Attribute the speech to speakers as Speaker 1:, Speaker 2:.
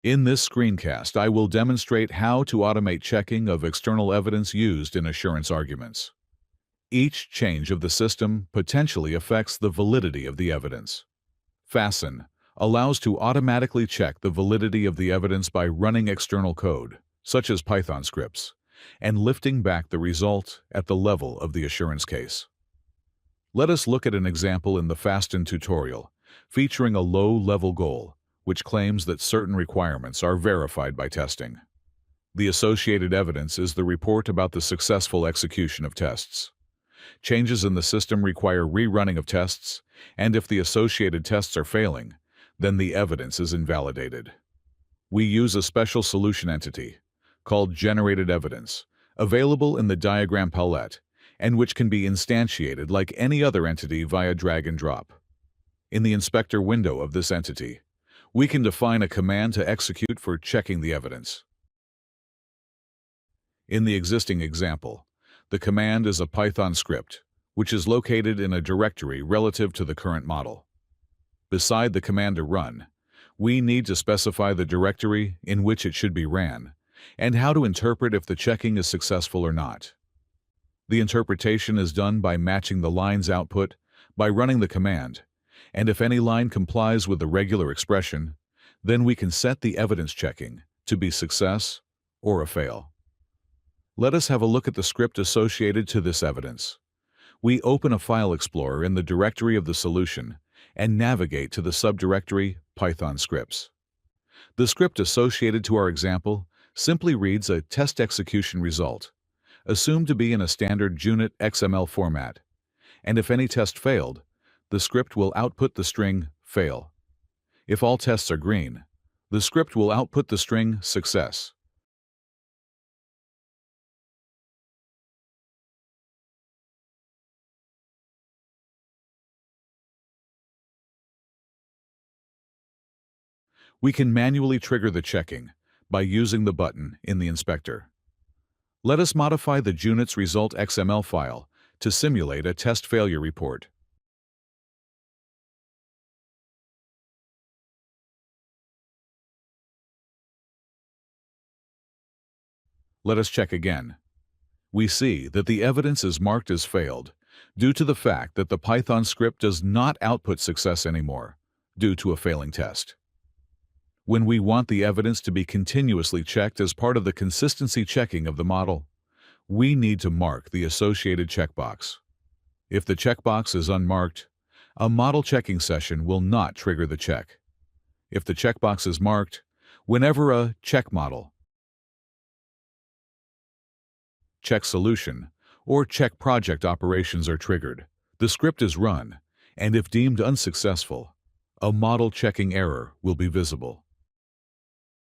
Speaker 1: In this screencast, I will demonstrate how to automate checking of external evidence used in assurance arguments. Each change of the system potentially affects the validity of the evidence. FASTEN allows to automatically check the validity of the evidence by running external code, such as Python scripts, and lifting back the result at the level of the assurance case. Let us look at an example in the FASTEN tutorial, featuring a low-level goal, which claims that certain requirements are verified by testing. The associated evidence is the report about the successful execution of tests. Changes in the system require rerunning of tests, and if the associated tests are failing, then the evidence is invalidated. We use a special solution entity, called generated evidence, available in the diagram palette, and which can be instantiated like any other entity via drag and drop. In the inspector window of this entity, we can define a command to execute for checking the evidence. In the existing example, the command is a Python script, which is located in a directory relative to the current model. Beside the command to run, we need to specify the directory in which it should be ran, and how to interpret if the checking is successful or not. The interpretation is done by matching the line's output by running the command, and if any line complies with the regular expression, then we can set the evidence checking to be success or a fail. Let us have a look at the script associated to this evidence. We open a file explorer in the directory of the solution and navigate to the subdirectory Python scripts. The script associated to our example simply reads a test execution result, assumed to be in a standard JUnit XML format, and if any test failed, the script will output the string fail. If all tests are green, the script will output the string success. We can manually trigger the checking by using the button in the inspector. Let us modify the JUnit's result XML file to simulate a test failure report. Let us check again. We see that the evidence is marked as failed due to the fact that the Python script does not output success anymore due to a failing test. When we want the evidence to be continuously checked as part of the consistency checking of the model, we need to mark the associated checkbox. If the checkbox is unmarked, a model checking session will not trigger the check. If the checkbox is marked, whenever a check model, check solution, or check project operations are triggered, the script is run, and if deemed unsuccessful, a model checking error will be visible.